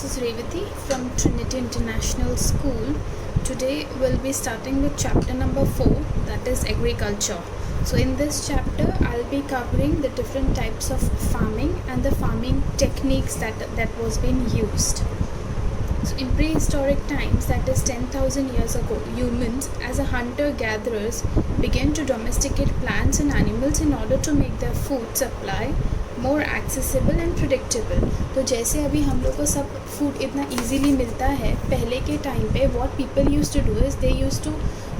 this is Revati from Trinity International School. Today we'll be starting with chapter number 4, that is agriculture. So in this chapter I'll be covering the different types of farming and the farming techniques that was being used. So in prehistoric times, that is 10,000 years ago, humans as a hunter-gatherers began to domesticate plants and animals in order to make their food supply more accessible and predictable. तो जैसे अभी हम लोग को सब food इतना easily मिलता है, पहले के टाइम पे what people use to do is they use to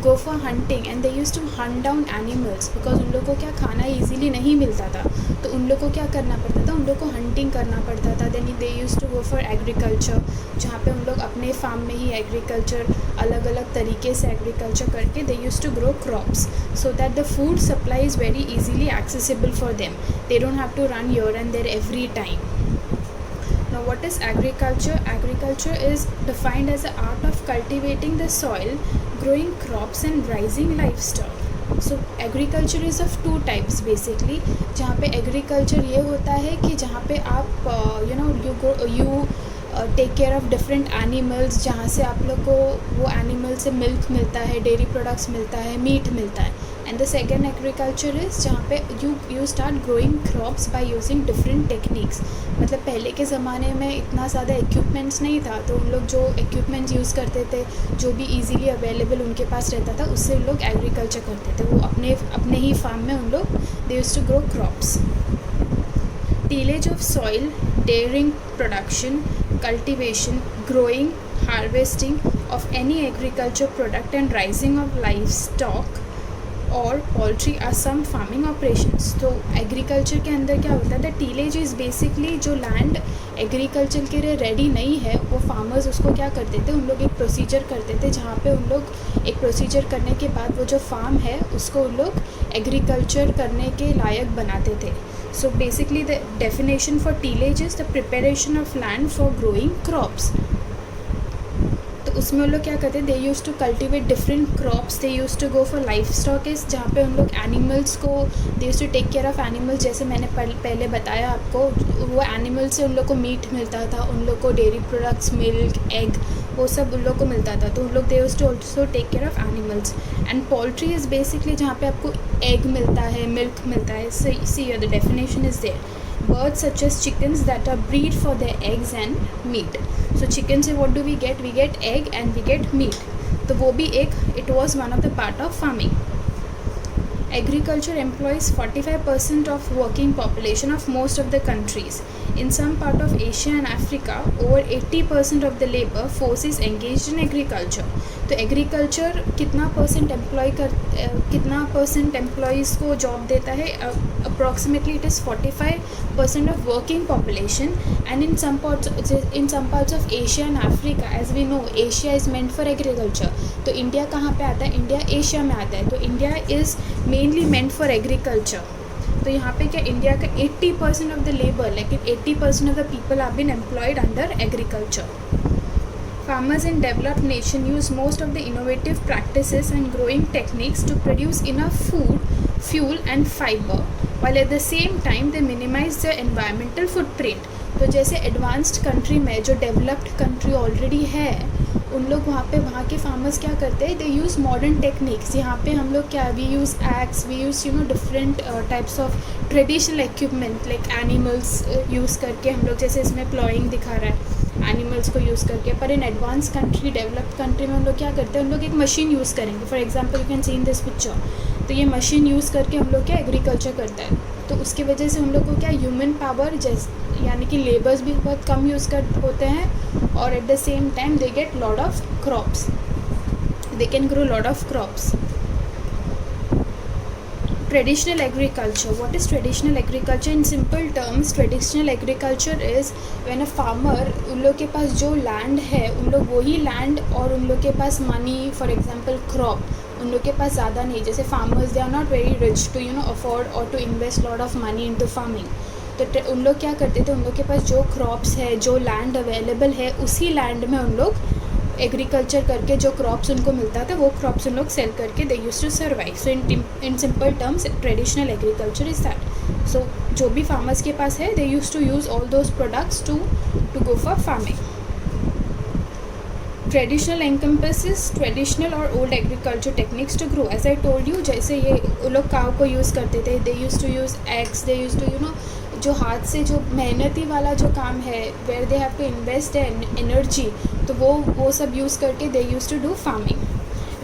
go for hunting and they use to hunt down animals, because उन लोग को क्या खाना ईजीली नहीं मिलता था, तो उन लोग को क्या करना पड़ता था, उन लोग को हंटिंग करना पड़ता था. Then they use to go for agriculture, जहाँ पे उन लोग अपने फार्म में ही एग्रीकल्चर अलग अलग तरीके से एग्रीकल्चर करके they use to grow crops so that the food supply is very easily accessible for them. They don't have to run here and there every time. Now what is agriculture? Agriculture is defined as the art of cultivating the soil, growing crops and raising livestock. So agriculture is of two types basically. जहाँ पे agriculture ये होता है कि जहाँ पे आप you take care of different animals, जहाँ से आप लोग को वो एनिमल से मिल्क मिलता है, डेयरी प्रोडक्ट्स मिलता है, मीट मिलता है. And the second agriculture is जहाँ पे you start growing crops by using different techniques. मतलब पहले के ज़माने में इतना ज़्यादा इक्विपमेंट्स नहीं था, तो उन लोग जो इक्विपमेंट्स यूज़ करते थे, जो भी ईजीली अवेलेबल उनके पास रहता था, उससे उन लोग एग्रीकल्चर करते थे. वो अपने ही फार्म में उन लोग they used to grow crops. Tillage of soil, dairying production, cultivation, growing, harvesting of any agriculture product and raising of livestock और poultry are some farming operations. तो एग्रीकल्चर के अंदर क्या होता है, टीलेज इज़ बेसिकली जो लैंड एग्रीकल्चर के लिए रेडी नहीं है, वो फार्मर्स उसको क्या करते थे, उन लोग एक प्रोसीजर करते थे, जहाँ पे उन लोग एक प्रोसीजर करने के बाद वो जो फार्म है उसको उन लोग एग्रीकल्चर करने के लायक बनाते थे. So basically the definition for tillage is the preparation of land for growing crops. तो उसमें उन लोग क्या करते हैं, they use to cultivate different crops, they use to go for life stock, जहाँ पे उन लोग एनिमल्स को they use to take care of animals. जैसे मैंने पहले बताया आपको, वो एनिमल से उन लोग को मीट मिलता था, उन लोग को डेयरी प्रोडक्ट्स, मिल्क, एग, वो सब उन लोग को मिलता था, तो उन लोग they use to also take care of animals. And poultry is basically जहाँ पे आपको एग मिलता है, मिल्क मिलता है. See the definition is there. Birds such as chickens that are breed for their eggs and meat. So chicken से what do we get? We get egg and we get meat. तो वो भी एक, it was one of the part of farming. Agriculture employs 45% of working population of most of the countries. In some part of Asia and Africa, over 80% of the labor force is engaged in agriculture. तो agriculture कितना percent employees को job देता है? Approximately it is 45% of working population. And in some parts of Asia and Africa, as we know Asia is meant for agriculture. तो India कहाँ पे आता है? इंडिया एशिया में आता है. तो India is mainly meant for agriculture. तो यहाँ पे क्या, इंडिया का 80% ऑफ द लेबर, लेकिन 80% of the people are been employed under agriculture. Farmers in developed nation use most of the innovative practices and growing techniques to produce enough food, fuel and fiber, while at the same time they minimize their environmental footprint. तो जैसे advanced country में जो developed country already है, उन लोग वहाँ के farmers क्या करते हैं, दे यूज़ मॉडर्न टेक्निक्स. यहाँ पे हम लोग क्या, we use axe, we use different types of traditional equipment like animals use करके हम लोग, जैसे इसमें प्लॉइंग दिखा रहा है, एनिमल्स को यूज़ करके. पर in advance country, developed country में उन लोग क्या करते हैं, उन लोग एक मशीन यूज़ करेंगे. For example you can see in this picture. तो ये मशीन यूज़ करके हम लोग क्या एग्रीकल्चर करता है. तो उसकी वजह से उन लोग को क्या, ह्यूमन पावर यानी कि लेबर्स भी बहुत कम यूज़ होते हैं, और at the same time they get lot of crops, they can grow lot of crops. Traditional agriculture. What is traditional agriculture? In simple terms, traditional agriculture is when a farmer, उन लोग के पास जो land है, उन लोग वही land, और उन लोग के पास मनी, फॉर एग्जांपल क्रॉप, उन लोग के पास ज़्यादा नहीं. जैसे farmers, they are not very rich to afford और to invest lot of money into farming. तो उन लोग क्या करते थे, उन लोग के पास जो क्रॉप्स है, जो लैंड अवेलेबल है, उसी लैंड में उन लोग एग्रीकल्चर करके जो क्रॉप्स उनको मिलता था, वो क्रॉप्स उन लोग सेल करके they use to survive. So in simple terms traditional agriculture is that. So जो भी फार्मर्स के पास है, they use to use all those products to go for farming. Traditional encompasses traditional और old agriculture techniques to grow. As I told you, जैसे ये लोग cow को यूज़ करते थे, they use to use ax, they use to जो हाथ से जो मेहनती वाला जो काम है, where they have to invest energy, तो वो सब यूज़ करके they use to do farming.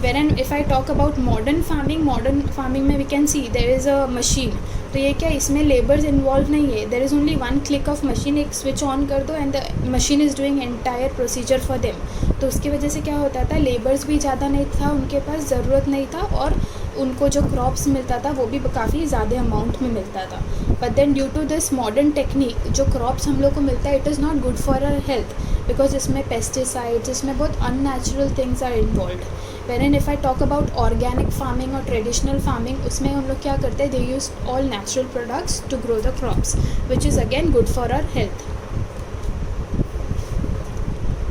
Wherein if I talk about modern farming में we can see there is a machine. तो ये क्या, इसमें लेबर्स इन्वॉल्व नहीं है. There is only one click of machine, एक स्विच ऑन कर दो and the machine is doing entire procedure for them. तो उसकी वजह से क्या होता था, लेबर्स भी ज़्यादा नहीं था उनके पास, ज़रूरत नहीं था, और उनको जो क्रॉप्स मिलता था वो भी काफ़ी ज़्यादा अमाउंट में मिलता था. But then due to this modern technique जो क्रॉप्स हम लोग को मिलता है, it is not good for our health, because इसमें पेस्टिसाइड्स, इसमें बहुत unnatural things are involve. Wherein if I talk about organic farming or traditional farming, उसमें हम लोग क्या करते हैं, they use all natural products to grow the crops, which is again good for our health.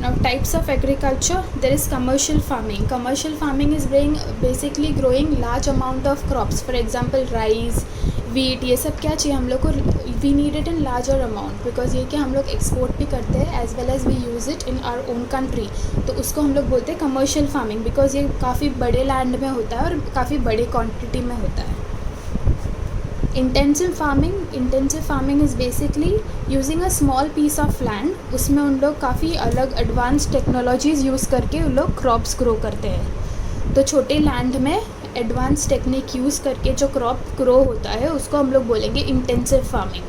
Now types of agriculture, there is commercial farming. Commercial farming is basically growing large amount of crops. For example, rice, wheat, ये सब क्या चाहिए हम लोग को, we need it in larger amount, because ये क्या हम लोग एक्सपोर्ट भी करते हैं as well as we use it in our own country. तो उसको हम लोग बोलते हैं कमर्शियल फार्मिंग, बिकॉज ये काफ़ी बड़े लैंड में होता है और काफ़ी बड़ी क्वांटिटी में होता है. Intensive farming is basically using a small piece of land. उसमें उन लोग काफ़ी अलग एडवांस टेक्नोलॉजीज़ यूज़ करके उन लोग क्रॉप्स ग्रो करते हैं. तो छोटे लैंड में एडवांस टेक्निक यूज़ करके जो क्रॉप ग्रो होता है उसको हम लोग बोलेंगे इंटेंसिव फार्मिंग.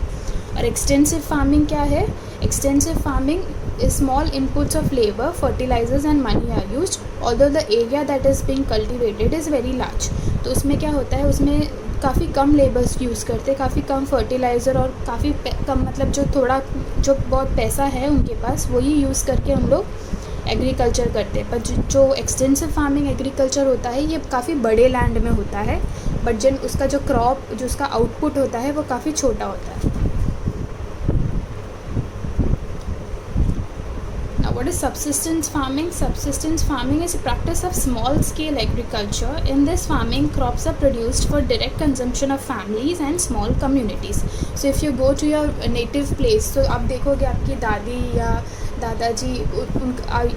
और एक्सटेंसिव फार्मिंग क्या है? Extensive farming small inputs of labor, fertilizers and money are used, although the area that is being cultivated is very large. तो उसमें क्या होता है, उसमें काफ़ी कम लेबर्स यूज़ करते हैं, काफ़ी कम फर्टिलाइज़र और काफ़ी कम, मतलब जो बहुत पैसा है उनके पास वही यूज़ करके हम लोग एग्रीकल्चर करते हैं. पर जो एक्सटेंसिव फार्मिंग एग्रीकल्चर होता है ये काफ़ी बड़े लैंड में होता है, बट जन उसका जो क्रॉप, जो उसका आउटपुट होता है वो काफ़ी छोटा होता है. What is subsistence farming? Subsistence farming is a practice of small scale agriculture. In this farming, crops are produced for direct consumption of families and small communities. So if you go to your native place, तो आप देखोगे आपकी दादी या दादाजी,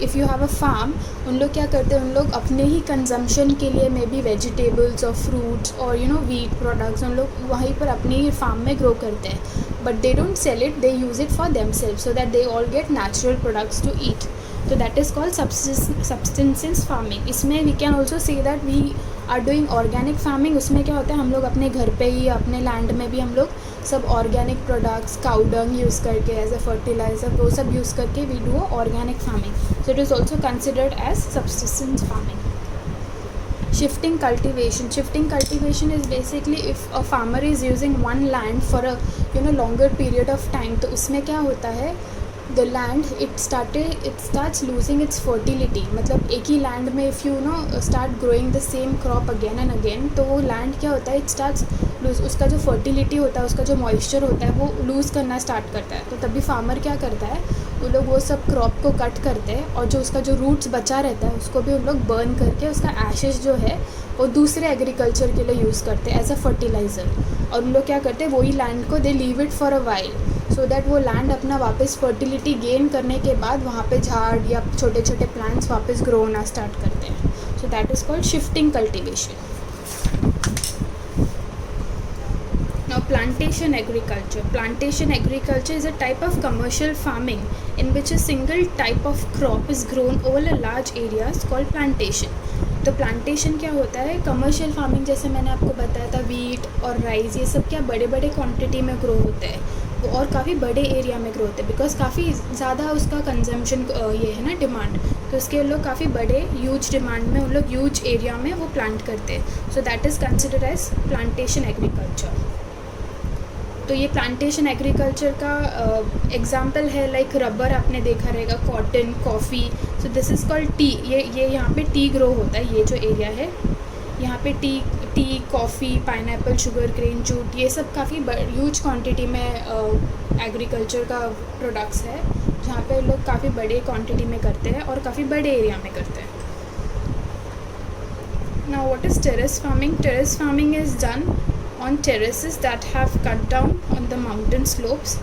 if you have a farm, उन लोग क्या करते हैं, उन लोग अपने ही कंजम्पशन के लिए मे बी वेजिटेबल्स और फ्रूट्स और वीट प्रोडक्ट्स उन लोग वहीं पर अपनी ही फार्म में ग्रो करते हैं. But they don't sell it, they use it for themselves so that they all get natural products to eat. So that is called subsistence farming. इसमें we can also say that we are doing organic farming. उसमें क्या होता है, हम लोग अपने घर पे ही, अपने लैंड में भी हम लोग सब organic products, cow dung use करके एज अ फर्टिलाइज़र, वो सब यूज़ करके we do organic farming. So it is also considered as subsistence farming. Shifting cultivation is basically if a farmer is using one land for a longer period of time, तो उसमें क्या होता है, the land it starts losing its fertility. मतलब एक ही land में if you start growing the same crop again and again, तो वो लैंड क्या होता है, it starts lose, उसका जो फर्टिलिटी होता है, उसका जो मॉइस्चर होता है वो लूज़ करना स्टार्ट करता है. तो तभी फार्मर क्या करता है, वो लोग वो सब क्रॉप को कट करते हैं और जो उसका जो रूट्स बचा रहता है उसको भी उन लोग बर्न करके उसका एशेस जो है वो दूसरे एग्रीकल्चर के लिए यूज़ करते हैं एज अ फर्टिलाइज़र. और उन लोग क्या करते हैं, वही लैंड को they leave it for a while, so that वो लैंड अपना वापस फर्टिलिटी गेन करने के बाद वहाँ पे झाड़ या छोटे छोटे प्लांट्स वापस ग्रो होना स्टार्ट करते हैं. So that is called shifting cultivation. Now plantation agriculture is a type of commercial farming in which a single type of crop is grown over a large areas called plantation. तो plantation क्या होता है, commercial farming जैसे मैंने आपको बताया था, wheat और राइस ये सब क्या बड़े बड़े क्वांटिटी में ग्रो होते हैं वो और काफ़ी बड़े एरिया में ग्रो होते हैं, बिकॉज काफ़ी ज़्यादा उसका कंजम्पशन ये है ना, डिमांड, तो उसके लोग काफ़ी बड़े ह्यूज डिमांड में उन लोग ह्यूज एरिया में वो प्लांट करते हैं. So that is considered as plantation agriculture. तो ये प्लांटेशन एग्रीकल्चर का एग्जांपल है, लाइक रबर आपने देखा रहेगा, cotton, coffee. So this is called tea. ये यहाँ पे टी ग्रो होता है, ये जो एरिया है यहाँ पे tea, coffee, pineapple, sugar cane, jute, ये सब काफ़ी ह्यूज क्वांटिटी में एग्रीकल्चर का प्रोडक्ट्स है, जहाँ पे लोग काफ़ी बड़े क्वांटिटी में करते हैं और काफ़ी बड़े एरिया में करते हैं. Now what is terrace farming? Terrace farming is done on terraces that have cut down on the mountain slopes.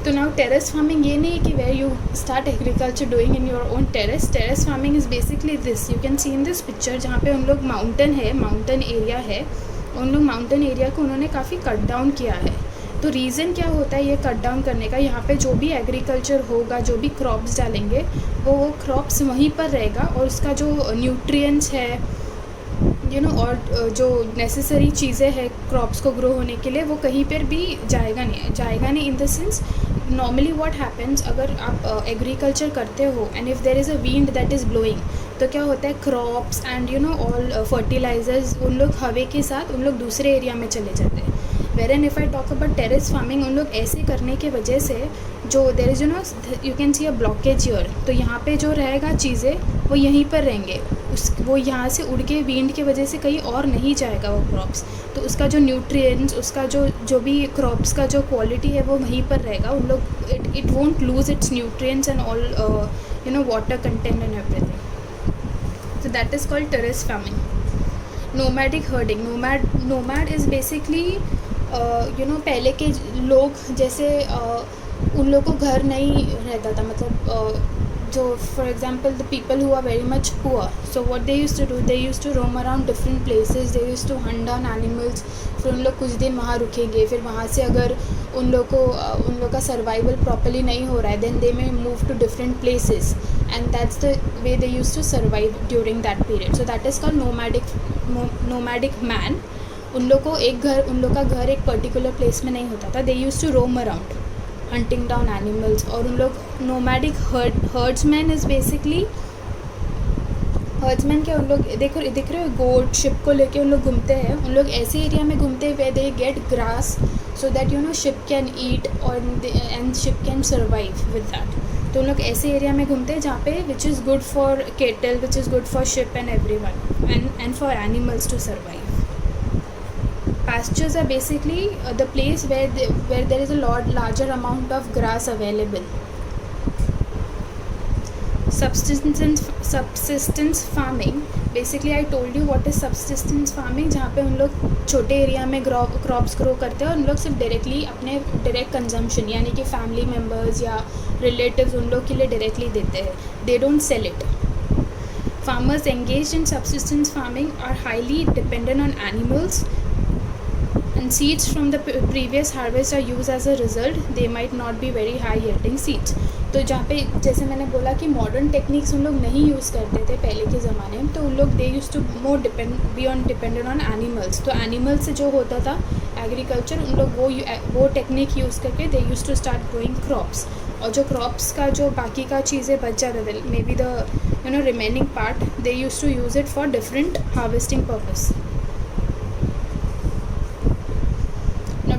तो नाउ टेरेस फार्मिंग ये नहीं है कि where you start agriculture doing in your own terrace. Terrace farming is basically this, you can see in this picture, जहाँ पे उन लोग mountain area है, उन लोग माउंटेन एरिया को उन्होंने काफ़ी कट डाउन किया है. तो रीज़न क्या होता है ये कट डाउन करने का, यहाँ पे जो भी एग्रीकल्चर होगा, जो भी क्रॉप्स डालेंगे वो क्रॉप्स वहीं पर रहेगा, और उसका जो न्यूट्रिएंट्स है और जो नेसेसरी चीज़ें हैं क्रॉप्स को ग्रो होने के लिए, वो कहीं पर भी जाएगा नहीं in the sense. Normally what happens, अगर आप एग्रीकल्चर करते हो and if there is a wind that is blowing, तो क्या होता है क्रॉप्स एंड ऑल फर्टिलाइजर्स उन लोग हवा के साथ उन लोग दूसरे एरिया में चले जाते हैं. Wherein if I talk about terrace farming, उन लोग ऐसे करने के वजह से जो there is you can see a blockage here, तो यहाँ पे जो रहेगा चीज़ें वो यहीं पर रहेंगे, वो यहाँ से उड़ के विंड की वजह से कहीं और नहीं जाएगा वो क्रॉप्स. तो उसका जो न्यूट्रिएंट्स, उसका जो भी क्रॉप्स का जो क्वालिटी है वो वहीं पर रहेगा. उन लोग it won't lose its nutrients and all water content and everything. So that is called terrace farming. Nomadic herding. Nomad is basically पहले के लोग जैसे उन लोगों को घर नहीं रहता था, मतलब जो for example the people who are very much poor, so what they used to do, they used to roam around different places, they used to hunt down animals. फिर उन लोग कुछ दिन वहाँ रुकेंगे, फिर वहाँ से अगर उन लोग का सर्वाइवल प्रॉपर्ली नहीं हो रहा है, then they may move to different places, and that's the way they used to survive during that period. So that is called nomadic man. उन लोग का घर एक पर्टिकुलर प्लेस में नहीं होता था, they used to roam around hunting down animals. और उन लोग nomadic herdsman is basically, herdsman क्या, उन लोग दिख रहे हो गोट शिप को लेके उन लोग घूमते हैं. उन लोग ऐसे एरिया में घूमते हैं where they get grass so that ship can eat and ship can survive with that. तो उन लोग ऐसे एरिया में घूमते हैं जहाँ पे which is good for cattle, which is good for ship and everyone and for animals to survive. Pastures are basically the place where there is a larger amount of grass available. Subsistence farming, basically I told you what is subsistence farming, जहाँ पे उन लोग छोटे area में crops grow करते हैं और उन लोग सिर्फ डायरेक्टली अपने डायरेक्ट कंजम्पशन यानी कि फैमिली मेम्बर्स या रिलेटिव्स उन लोग के लिए डायरेक्टली देते हैं, they don't sell it. Farmers engaged in subsistence farming are highly dependent on animals, and seeds from the previous harvest are used. As a result, they might not be very high yielding seeds. तो जहाँ पे जैसे मैंने बोला कि modern techniques उन लोग नहीं यूज़ करते थे पहले के ज़माने में, तो उन लोग they use to more dependent on animals. तो एनिमल्स से जो होता था एग्रीकल्चर, उन लोग वो टेक्निक यूज़ करके they use to start growing crops. और जो क्रॉप्स का जो बाकी का चीज़ें बच जाता था, maybe the remaining part, they use to use it for different harvesting purpose.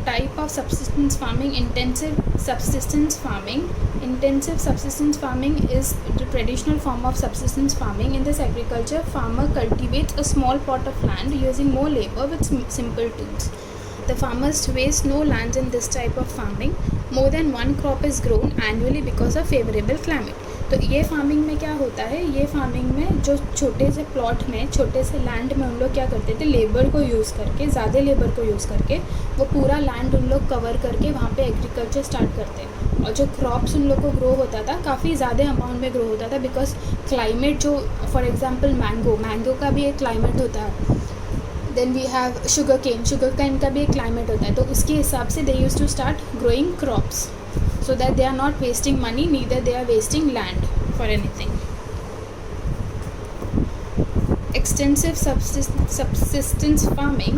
Type of subsistence farming: intensive subsistence farming. Intensive subsistence farming is the traditional form of subsistence farming. In this agriculture, farmer cultivates a small plot of land using more labor with simple tools. The farmers waste no land in this type of farming. More than one crop is grown annually because of favorable climate. तो ये farming में क्या होता है, ये farming में जो छोटे से प्लॉट में, छोटे से लैंड में उन लोग क्या करते थे, लेबर को यूज़ करके, ज़्यादा लेबर को यूज़ करके वो पूरा लैंड उन लोग कवर करके वहाँ पे एग्रीकल्चर स्टार्ट करते हैं. और जो क्रॉप्स उन लोग को ग्रो होता था काफ़ी ज़्यादा अमाउंट में ग्रो होता था, बिकॉज क्लाइमेट जो फॉर एग्जांपल मैंगो का भी एक क्लाइमेट होता है. Then we have sugar cane का भी एक क्लाइमेट होता है. तो उसके हिसाब से they use to start growing crops so that they are not wasting money, neither they are wasting land for anything. Extensive subsistence farming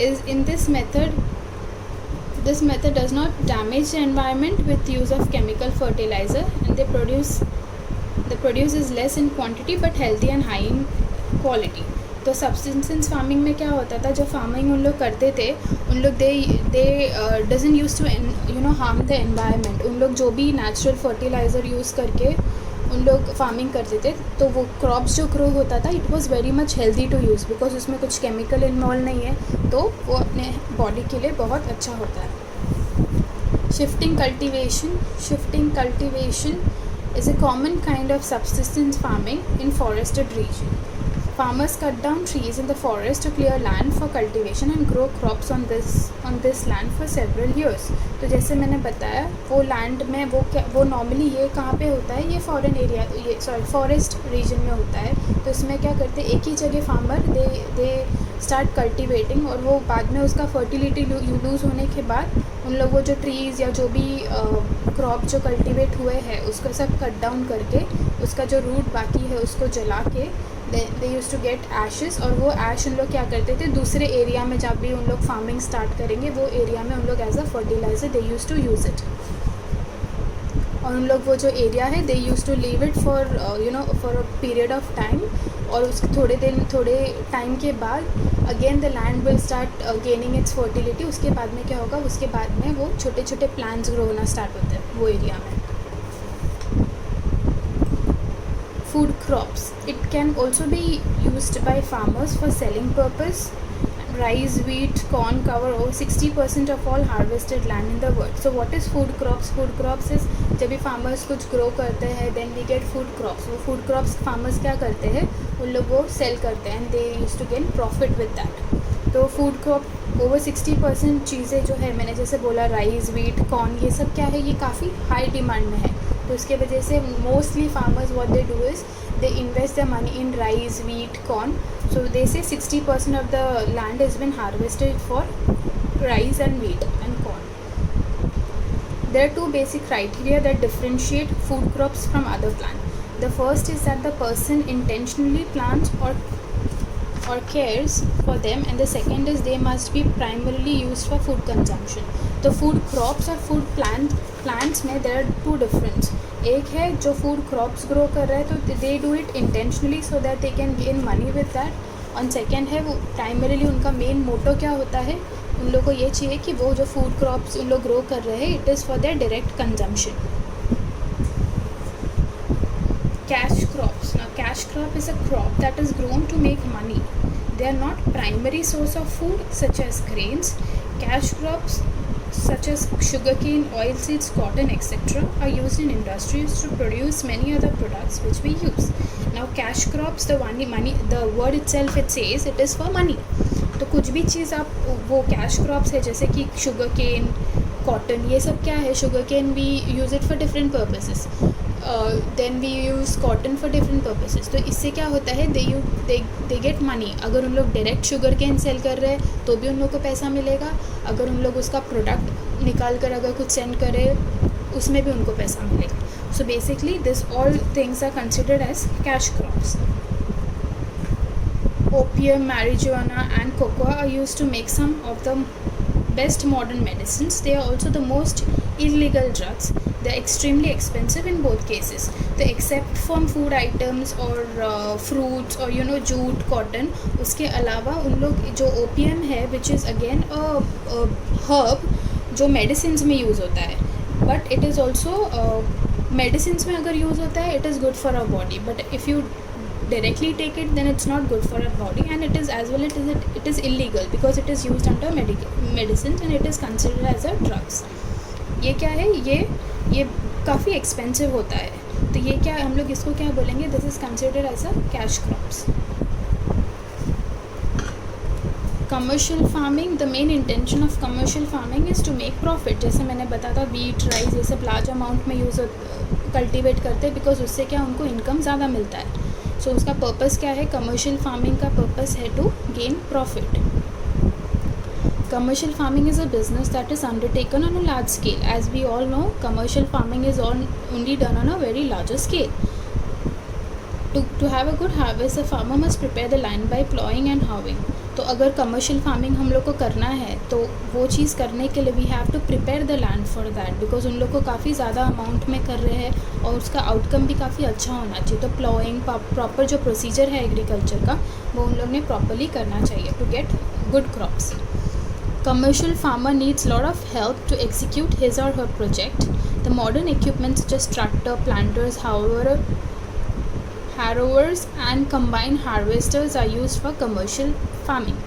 is in this method does not damage the environment with use of chemical fertilizer, and the produce is less in quantity but healthy and high in quality. तो subsistence farming में क्या होता था, जो farming उन लोग करते थे उन लोग they doesn't use to harm the environment. उन लोग जो भी नेचुरल फर्टिलाइज़र यूज़ करके उन लोग फार्मिंग करते थे, तो वो क्रॉप्स जो ग्रो होता था it was very much healthy to use, because उसमें कुछ केमिकल इन्वॉल्व नहीं है, तो वो अपने बॉडी के लिए बहुत अच्छा होता है. Shifting cultivation is a common kind of subsistence farming in forested region. Farmers cut down trees in the forest to clear land for cultivation and grow crops on this land for several years. तो जैसे मैंने बताया वो land में वो normally ये कहाँ पे होता है, ये फॉरेन एरिया, ये फॉरेस्ट रीजन में होता है. तो इसमें क्या करते हैं, एक ही जगह फार्मर दे स्टार्ट कल्टिवेटिंग, और वो बाद में उसका फर्टिलिटी लूज़ होने के बाद उन लोग वो जो ट्रीज़ या जो भी क्रॉप जो कल्टिवेट हुए हैं उसको सब कट डाउन करके उसका जो रूट बाकी है उसको जला के दे यूज़ टू गेट एशेस, और वो ऐश उन लोग क्या करते थे दूसरे एरिया में जब भी उन लोग फार्मिंग स्टार्ट करेंगे वो एरिया में उन लोग as a fertilizer they use to use it. और उन लोग वो जो एरिया है they use to leave it for for a period of time, और उसके थोड़े टाइम के बाद again the land will start gaining its fertility. उसके बाद में क्या होगा, उसके बाद में वो छोटे छोटे प्लांट्स ग्रो होना स्टार्ट होते हैं वो एरिया में. Food crops. It can also be used by farmers for selling purpose. Rice, wheat, corn cover over 60% of all harvested land in the world. So what is food crops? Food crops is जब भी farmers कुछ grow करते हैं then we get food crops. वो food crops farmers क्या करते हैं, उन लोग वो sell करते हैं and they used to gain profit with that. तो food crop over 60% चीज़ें जो है, मैंने जैसे बोला राइस, वीट, कॉर्न, ये सब क्या है, ये काफ़ी हाई डिमांड में है. तो उसके वजह से mostly farmers what they do is they invest their money in rice, wheat, corn. So they say 60% of the land has been harvested for rice and wheat and corn. There are two basic criteria that differentiate food crops from other plants. The first is that the person intentionally plants or cares for them, and the second is they must be primarily used for food consumption. तो food crops और food plants में there are to difference. एक है जो food crops grow कर रहा है तो they do it intentionally so that they can gain money with that. और सेकेंड है वो प्राइमरीली उनका मेन मोटो क्या होता है, उन लोग को ये चाहिए कि वो जो फूड क्रॉप्स उन लोग ग्रो कर रहे हैं it is for their direct consumption. Cash crops. Now cash crop is a crop that is grown to make money. They are not primary source of food such as grains. Cash crops such as sugarcane, oilseeds, cotton, etc. are used in industries to produce many other products which we use. Now cash crops, the word itself it says it is for money. तो कुछ भी चीज़ आप वो cash crops है जैसे कि sugar cane, cotton, ये सब क्या है, sugar cane we use it for different purposes, then we use cotton for different purposes. तो इससे क्या होता है दे गेट मनी. अगर उन लोग डायरेक्ट शुगर केन सेल कर रहे हैं तो भी उन लोग को पैसा मिलेगा, अगर उन लोग उसका प्रोडक्ट निकाल कर अगर कुछ सेंड करें उसमें भी उनको पैसा मिलेगा. So basically this all things are considered as cash crops. Opium, marijuana and cocoa are used to make some of the best modern medicines. They are also the most illegal drugs. They are extremely expensive in both cases. So except from food items or fruits or jute, cotton, उसके अलावा उन लोग जो opium है which is again a herb जो medicines में use होता है, but it is also medicines में अगर use होता है it is good for our body, but if you directly take it then it's not good for our body, and it is as well it is illegal because it is used under medicines and it is considered as a drugs. ये क्या है, ये काफ़ी expensive होता है. तो ये क्या हम लोग इसको क्या बोलेंगे, this is considered as a cash crops. Commercial farming, the main intention of commercial farming is to make profit. जैसे मैंने बताया था वीट, राइस ये सब लार्ज अमाउंट में कल्टिवेट करते हैं बिकॉज उससे क्या उनको इनकम ज़्यादा मिलता है. सो उसका पर्पस क्या है, कमर्शियल फार्मिंग का पर्पस है to gain profit. Commercial farming is a business that is undertaken on a large scale. As we all know, commercial farming is only done on a very larger scale. To have a good harvest, the farmer must prepare the land by plowing and hoeing. तो अगर commercial farming हम लोग को करना है तो वो चीज़ करने के लिए we have to prepare the land for that, because उन लोग को काफ़ी ज़्यादा अमाउंट में कर रहे हैं और उसका आउटकम भी काफ़ी अच्छा होना चाहिए. तो प्लॉइंग प्रॉपर जो प्रोसीजर है एग्रीकल्चर का वो उन लोग ने प्रॉपरली करना चाहिए to get good crops. Commercial farmer needs lot of help to execute his or her project. The modern equipment such as tractor, planters, harrowers and combine harvesters are used for commercial farming.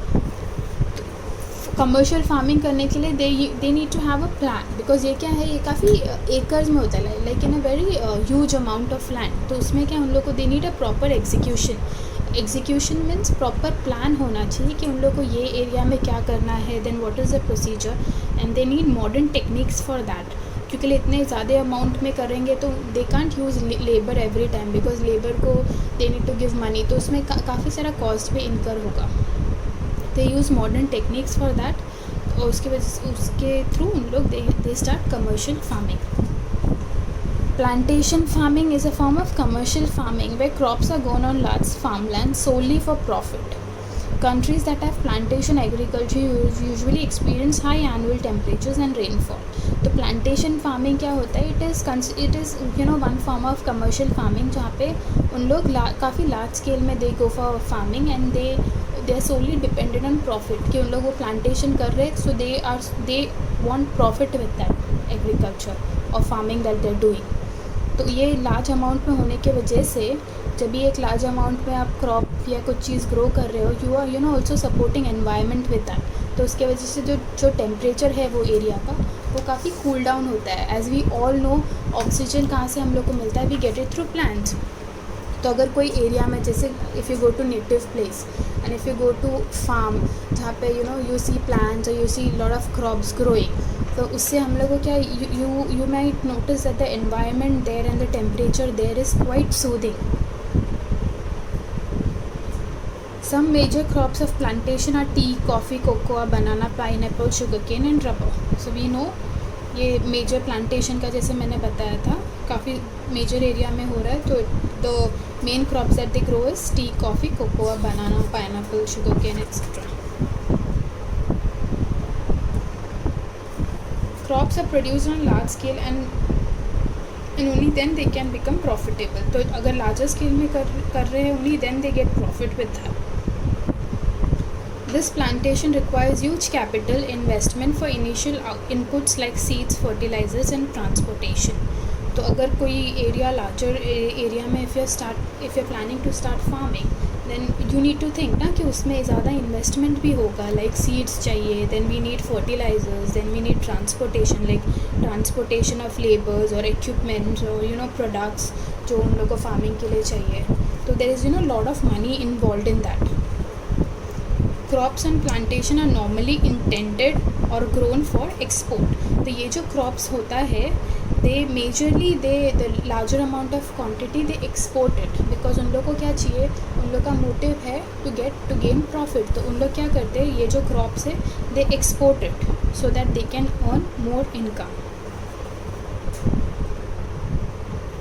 Commercial farming करने के लिए they need to have a plan, because ये क्या है, ये काफ़ी acres में होता है, like in a very huge amount of land. तो उसमें क्या उन लोग को they need a proper execution. Execution means proper plan होना चाहिए कि उन लोग को ये एरिया में क्या करना है, then what is the procedure, and they need modern techniques for that, क्योंकि इतने ज़्यादा अमाउंट में करेंगे तो they can't use labour every time, because labour को they need to give money, तो उसमें काफ़ी सारा कॉस्ट भी इनकर होगा. They use modern techniques for that, और उसके वजह से उसके थ्रू उन लोग they start commercial farming. Plantation farming is a form of commercial farming where crops are grown on large farmland solely for profit. Countries that have plantation agriculture usually experience high annual temperatures and rainfall. तो plantation farming क्या होता है? It is one form of commercial farming जहाँ पे उन लोग काफ़ी large scale में they go for farming and they are solely dependent on profit, कि उन लोग वो plantation कर रहे, so they want profit with that agriculture or farming that they're doing. तो ये लार्ज अमाउंट में होने के वजह से जब भी एक लार्ज अमाउंट में आप क्रॉप या कुछ चीज़ ग्रो कर रहे हो, you are also supporting environment with that, तो उसके वजह से जो टेम्परेचर है वो एरिया का वो काफ़ी कूल डाउन होता है. As we all know, oxygen कहाँ से हम लोग को मिलता है? We get it through plants. तो अगर कोई एरिया में, जैसे if you go to native place and if you go to farm जहाँ पे यू सी प्लांट्स और you see lot of crops growing, तो उससे हम लोग को क्या, you might notice that the environment there and the temperature there is quite soothing. Some major crops of plantation are tea, coffee, cocoa, banana, pineapple, sugarcane and rubber. So we know ये major plantation का, जैसे मैंने बताया था, काफ़ी major area में हो रहा है. तो the main crops that they grow is T, coffee, cocoa, banana, pineapple, sugarcane etcetera. Crops are produced on large scale and only then they can become profitable. तो अगर larger scale में कर रहे हैं, only then they get profit with that. This plantation requires huge capital investment for initial inputs like seeds, fertilizers and transportation. तो अगर कोई area larger area में if you're planning to start farming, then you need to think ना कि उसमें ज़्यादा investment भी होगा, like seeds चाहिए, then we need fertilizers, then we need transportation, like transportation of labors or equipment or products जो उन लोगों को फार्मिंग के लिए चाहिए. तो there is lot of money involved in that. Crops and plantation are normally intended or grown for export. तो ये जो crops होता है, they majorly the larger amount of quantity they export it, because उन लोग को क्या चाहिए, उन लोग का मोटिव है to gain profit. तो उन लोग क्या करते हैं, ये जो crops है they export it so that they can earn more income.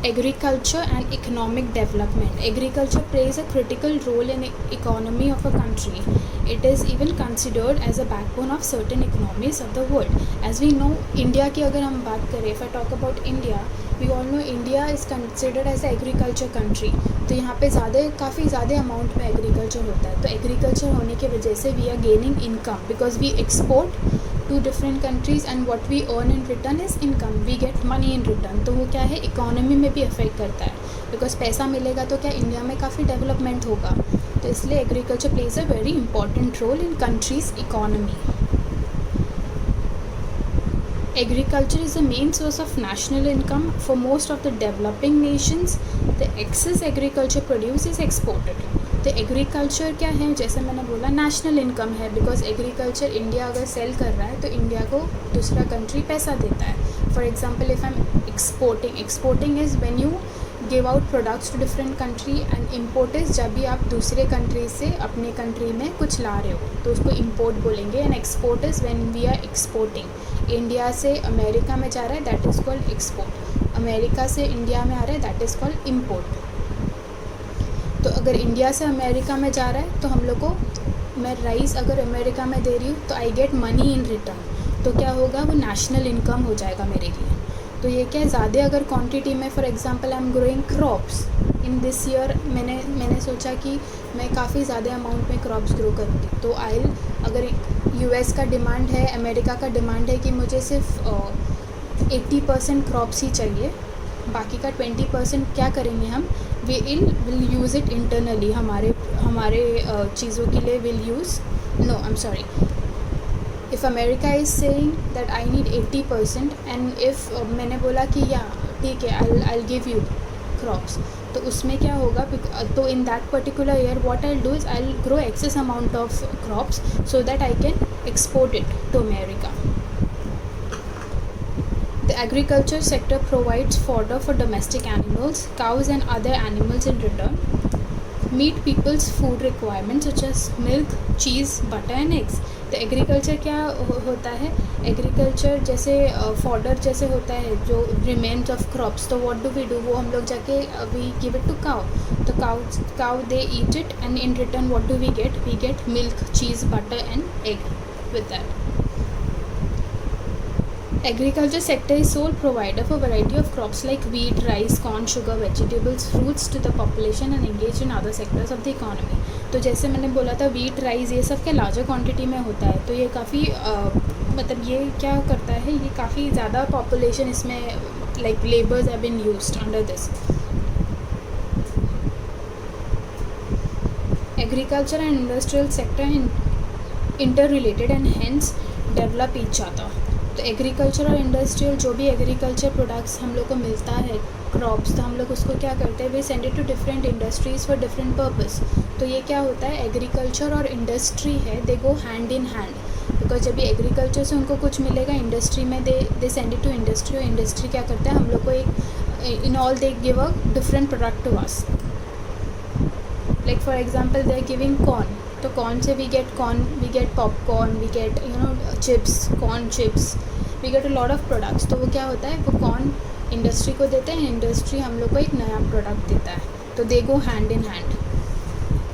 Agriculture and economic development. Agriculture plays a critical role in the economy of a country. It is even considered as a backbone of certain economies of the world. As we know, India की अगर हम बात करें, if I talk about India, we all know India is considered as an agriculture country. तो यहाँ पे काफ़ी ज़्यादा अमाउंट में एग्रीकल्चर होता है. तो एग्रीकल्चर होने की वजह से we are gaining income because we export to different countries and what we earn in return is income. We get money in return. तो वो क्या है, इकोनॉमी में भी अफेक्ट करता है, बिकॉज पैसा मिलेगा तो क्या इंडिया में काफ़ी डेवलपमेंट होगा. तो इसलिए agriculture plays a very important role in country's economy. Agriculture is the main source of national income for most of the developing nations. The excess agriculture produce is exported. तो agriculture क्या है, जैसे मैंने बोला national income है, because agriculture India अगर cell कर रहा है तो इंडिया को दूसरा कंट्री पैसा देता है. For example, if I am exporting is when you give out products to different country, and import is जब भी आप दूसरे कंट्री से अपने कंट्री में कुछ ला रहे हो तो उसको इम्पोर्ट बोलेंगे. And export is when we are exporting. India से अमेरिका में जा रहा है, that is called export. America से इंडिया में आ रहा है, दैट इज़ कॉल्ड इम्पोर्ट. तो अगर इंडिया से अमेरिका में जा रहा है तो हम लोग को, मैं राइस अगर अमेरिका में दे रही हूँ तो I get money in return. तो क्या होगा, वो नेशनल इनकम हो जाएगा मेरे लिए. तो ये क्या, ज़्यादा अगर क्वांटिटी में, for example I am growing crops in this year, मैंने सोचा कि मैं काफ़ी ज़्यादा अमाउंट में क्रॉप्स ग्रो करूँगी. तो अगर यूएस का डिमांड है, अमेरिका का डिमांड है कि मुझे सिर्फ 80% क्रॉप्स ही चाहिए, बाकी का 20% क्या करेंगे हम, विल यूज़ इट इंटरनली, हमारे चीज़ों के लिए will use. No, I am sorry. If America is saying that I need 80%, and if मैंने बोला कि या ठीक है, आई गिव यू क्रॉप्स, तो उसमें क्या होगा, तो in that particular year what I do is I grow excess amount of crops so that I can export it to America. The agriculture sector provides fodder for domestic animals, cows and other animals in return, meet people's food requirements such as milk, cheese, butter and eggs. तो agriculture क्या होता है, agriculture जैसे fodder जैसे होता है जो remains of crops, तो व्हाट डू वी डू, वो हम लोग जाके we give it to cow, तो cow they eat it and in return what do we get milk, cheese, butter and egg with that. Agriculture sector is sole provider for variety of crops like wheat, rice, corn, sugar, vegetables, fruits to the population and engage in other sectors of the economy. तो जैसे मैंने बोला था wheat, rice ये सब के larger quantity में होता है, तो ये काफ़ी मतलब ये क्या करता है, ये काफ़ी ज़्यादा पॉपुलेशन इसमें like labours have been used under this. Agriculture and industrial sector interrelated and hence develop each other. तो एग्रीकल्चर और इंडस्ट्रियल जो भी एग्रीकल्चर प्रोडक्ट्स हम लोग को मिलता है क्रॉप्स, तो हम लोग उसको क्या करते हैं, we send it to different industries for different purpose. तो ये क्या होता है, एग्रीकल्चर और इंडस्ट्री है, they go hand in hand, because जब भी एग्रीकल्चर से उनको कुछ मिलेगा इंडस्ट्री में they send it to industry, और इंडस्ट्री क्या करता है, हम लोग को एक in all they give a different product to us. Like for example they are giving corn, तो कॉर्न से we get popcorn, we get chips, corn chips, we get a lot of products. तो वो क्या होता है, वो corn industry को देते हैं, इंडस्ट्री हम लोग को एक नया प्रोडक्ट देता है, तो they go hand in hand.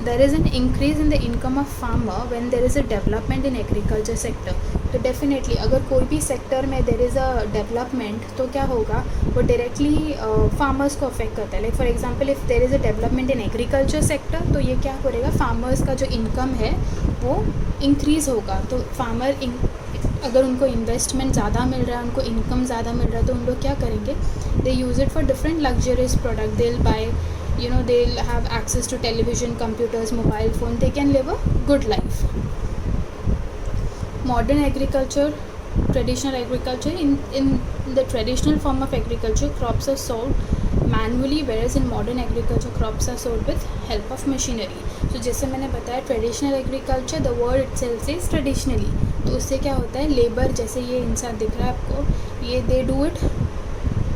There is an increase in the income of farmer when there is a development in agriculture sector. तो डेफिनेटली अगर कोई भी सेक्टर में देयर इज़ अ डेवलपमेंट, तो क्या होगा, वो डायरेक्टली फार्मर्स को अफेक्ट करता है. Like for example if there is a development in agriculture sector, तो ये क्या करेगा, फार्मर्स का जो इनकम है वो इंक्रीज़ होगा. तो फार्मर अगर उनको इन्वेस्टमेंट ज़्यादा मिल रहा है, उनको इनकम ज़्यादा मिल रहा है, तो उन लोग क्या करेंगे, they use it for different luxurious product, they will buy they'll have access to television, computers, mobile phone, they can live a good life. Modern agriculture, traditional agriculture, in the traditional form of agriculture crops are sowed manually, whereas in modern agriculture crops are sowed with help of machinery. So जैसे मैंने बताया traditional agriculture, the word itself says traditionally, तो उससे क्या होता है, labour जैसे ये इंसान दिख रहा है आपको, ये they do it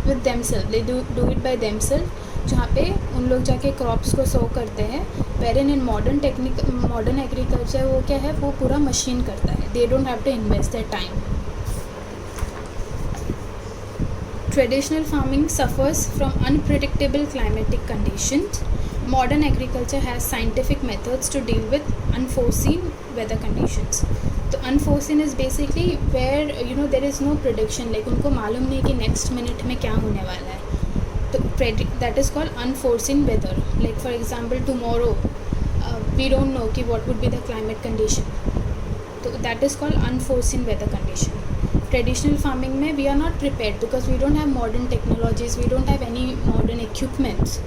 with themselves, they do it by themselves, जहाँ पे उन लोग जाके क्रॉप्स को सो करते हैं. वेरन इन मॉडर्न एग्रीकल्चर वो क्या है, वो पूरा मशीन करता है, they don't have to invest their time. Traditional farming suffers from unpredictable climatic conditions. Modern agriculture has scientific methods to deal with unforeseen weather conditions. तो unforeseen is basically where there is no prediction, like उनको मालूम नहीं कि next minute में क्या होने वाला है, तो that is called unforeseen weather. Like for example tomorrow we don't know कि what would be the climate condition, so that is called unforeseen weather condition. Traditional farming में we are not prepared because we don't have modern technologies, we don't have any modern equipments.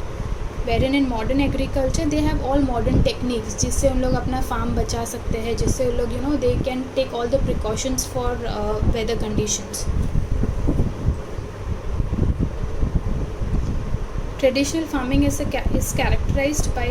Wherein in modern agriculture they have all modern techniques जिससे उन लोग अपना farm बचा सकते हैं, जिससे उन लोग they can take all the precautions for weather conditions. Traditional farming is characterized by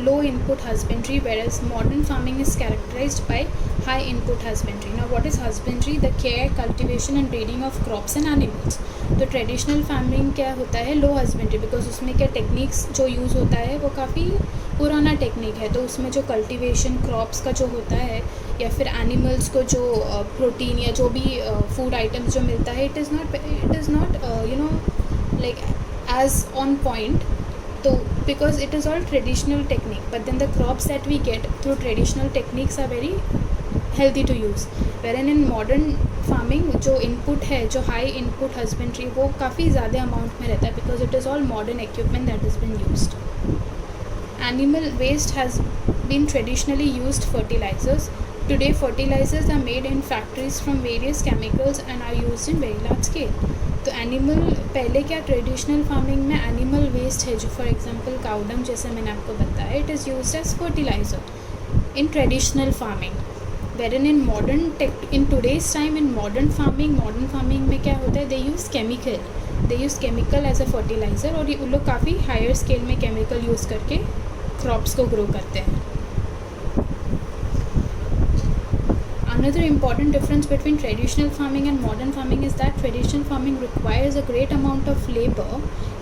low input husbandry, whereas modern farming is characterized by high input husbandry. Now what is husbandry? The care, cultivation and breeding of crops and animals. तो traditional farming क्या होता है, लो husbandry, because उसमें क्या techniques जो use होता है वो काफ़ी पुराना टेक्निक है, तो उसमें जो कल्टीवेशन क्रॉप्स का जो होता है या फिर एनिमल्स को जो प्रोटीन या जो भी फूड आइटम्स जो मिलता है, it is not like as on point, so because it is all traditional technique, but then the crops that we get through traditional techniques are very healthy to use. Wherein in modern farming जो input है, जो high input husbandry, वो काफ़ी ज़्यादा amount में रहता है because it is all modern equipment that has been used. Animal waste has been traditionally used fertilizers. Today fertilizers are made in factories from various chemicals and are used in very large scale. तो animal पहले क्या traditional farming में animal waste है, जो for example cow dung जैसे मैंने आपको बताया, it is used as fertilizer in traditional farming. Wherein in today's time in modern farming में क्या होता है, they use chemical. They use chemical as a fertilizer, और ये उन लोग काफ़ी हायर स्केल में केमिकल यूज़ करके क्रॉप्स को ग्रो करते हैं. Another important difference between traditional farming and modern farming is that traditional farming requires a great amount of labor,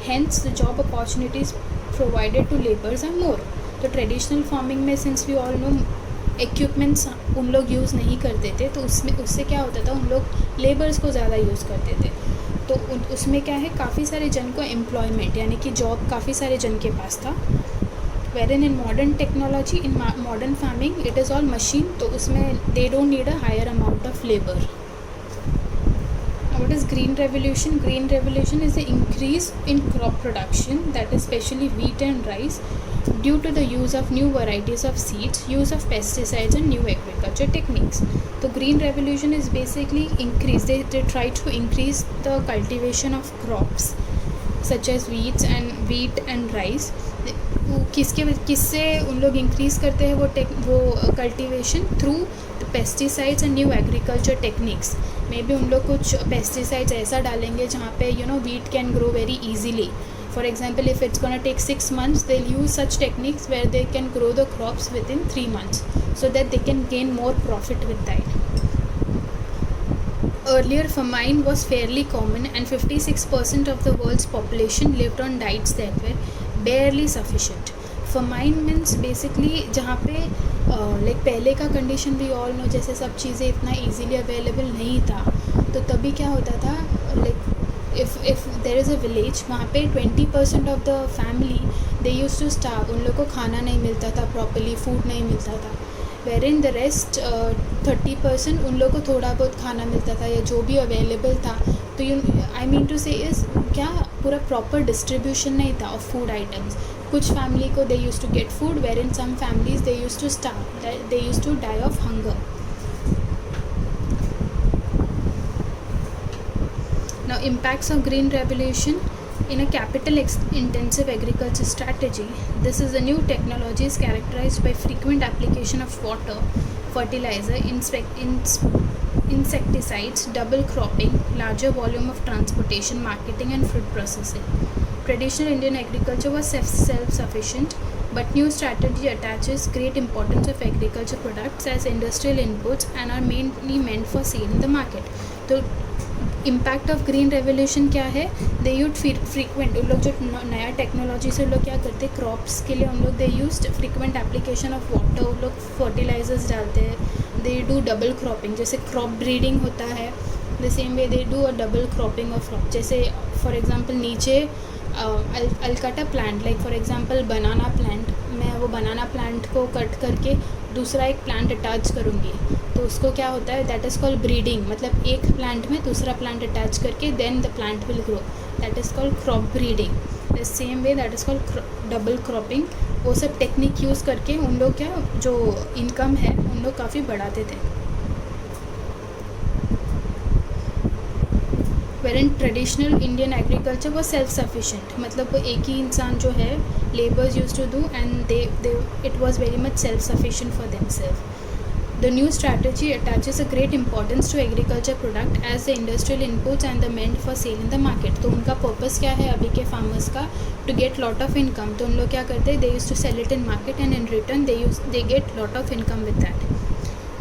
hence the job opportunities provided to laborers are more. तो traditional farming में since we all know equipments उन लोग use नहीं करते थे, तो उससे क्या होता था, उन लोग लेबर्स को ज़्यादा यूज़ करते थे. तो उसमें क्या है, काफ़ी सारे जन को एम्प्लॉयमेंट यानी कि जॉब काफ़ी सारे जन के पास था. wherein in modern technology, in modern farming, it is all machine, तो उसमें they don't need a higher amount of labor. Now what is green revolution? Green revolution is the increase in crop production, that is especially wheat and rice, due to the use of new varieties of seeds, use of pesticides and new agriculture techniques. So green revolution is basically increase, they try to increase the cultivation of crops such as wheat and rice. किससे उन लोग increase करते हैं वो cultivation through pesticides and new agriculture techniques. May be उन लोग कुछ pesticides ऐसा डालेंगे जहाँ पे wheat can grow very easily. For example, if it's gonna take 6 months, they'll use such techniques where they can grow the crops within 3 months so that they can gain more profit with that. Earlier, famine was fairly common and 56% of the world's population lived on diets that were barely sufficient. Famine means basically जहाँ पे like पहले का condition भी all know, जैसे सब चीज़ें इतना easily available नहीं था, तो तभी क्या होता था, like if there is a village, वहाँ पे 20% of the family they used to starve. उन लोग को खाना नहीं मिलता था प्रॉपरली, फूड नहीं मिलता था. wherein the rest 30% उन लोग को थोड़ा बहुत खाना मिलता था या जो भी अवेलेबल था. तो I mean to say is क्या पूरा प्रॉपर डिस्ट्रीब्यूशन नहीं था ऑफ फूड आइटम्स. कुछ फैमिली को they use to get food, where in some families they use to starve, they use to die of hunger. Now impacts of green revolution in a capital intensive agriculture strategy. This is a new technology is characterized by frequent application of water, fertilizer, insecticides, double cropping, larger volume of transportation, marketing and food processing. Traditional Indian agriculture was self-sufficient, but new strategy attaches great importance of agriculture products as industrial inputs and are mainly meant for sale in the market. तो impact of green revolution क्या है, they use frequent, उन लोग जो नया technology से उन लोग क्या करते हैं, क्रॉप्स के लिए उन लोग they use frequent application of water, उन लोग फर्टिलाइजर्स डालते हैं. दे डू डबल क्रॉपिंग, जैसे क्रॉप ब्रीडिंग होता है, the same way they do a double cropping of crop. जैसे फॉर एग्जांपल नीचे अलकाटा plant, like for example banana plant, मैं वो बनाना प्लांट को कट करके दूसरा एक प्लांट अटैच करूँगी, तो उसको क्या होता है, दैट इज़ कॉल्ड ब्रीडिंग. मतलब एक प्लांट में दूसरा प्लांट अटैच करके then the plant will grow, that is called crop breeding. The same way that is called double cropping. वो सब टेक्निक यूज़ करके उन लोग क्या जो इनकम है उन लोग काफ़ी बढ़ाते थे. wherein traditional Indian agriculture was self-sufficient, मतलब एक ही इंसान जो है laborers used to do and they it was very much self-sufficient for themselves. The new strategy attaches a great importance to agriculture product as the industrial inputs and the meant for sale in the market. तो उनका purpose क्या है अभी के farmers का, to get lot of income. तो उन लोग क्या करते हैं, they used to sell it in market and in return they get lot of income with that.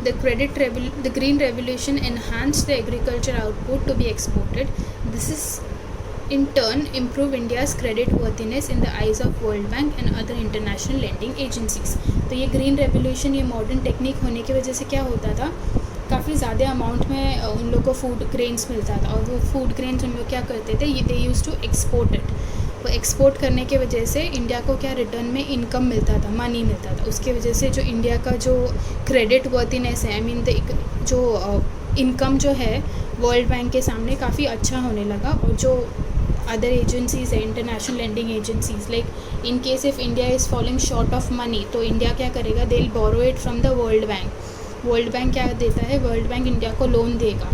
The green revolution enhanced the agriculture output to be exported. This is in turn improve India's credit worthiness in the eyes of World Bank and other international lending agencies. तो ये green revolution, ये modern technique होने की वजह से क्या होता था, काफ़ी ज़्यादा अमाउंट में उन लोग को फूड ग्रेन्स मिलता था, और वो फूड ग्रेन्स उन लोग क्या करते थे, ये दे यूज़ टू एक्सपोर्ट इट. वो एक्सपोर्ट करने की वजह से इंडिया को क्या रिटर्न में इनकम मिलता था, मनी मिलता था. उसके वजह से जो इंडिया का जो क्रेडिट वर्थिनेस है, आई मीन जो इनकम जो है वर्ल्ड बैंक के सामने काफ़ी अच्छा होने लगा. और जो अदर एजेंसीज़ है, international lending agencies, like in case if India is following short of money, तो इंडिया क्या करेगा, they will borrow it from the world bank. World bank क्या देता है, वर्ल्ड बैंक इंडिया को लोन देगा.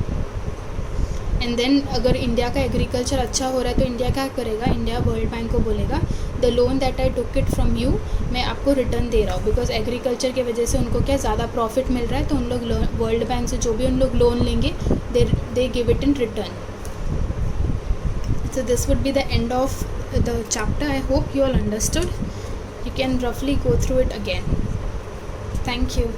एंड देन अगर इंडिया का एग्रीकल्चर अच्छा हो रहा है तो इंडिया क्या करेगा, इंडिया वर्ल्ड बैंक को बोलेगा the loan that I took it from you, मैं आपको रिटर्न दे रहा हूँ. बिकॉज एग्रीकल्चर की वजह से उनको क्या ज़्यादा प्रॉफिट मिल रहा है, तो उन लोग वर्ल्ड बैंक से जो भी उन लोग लोन लेंगे they give it in return. So this would be the end of the chapter. I hope you all understood. You can roughly go through it again. Thank you.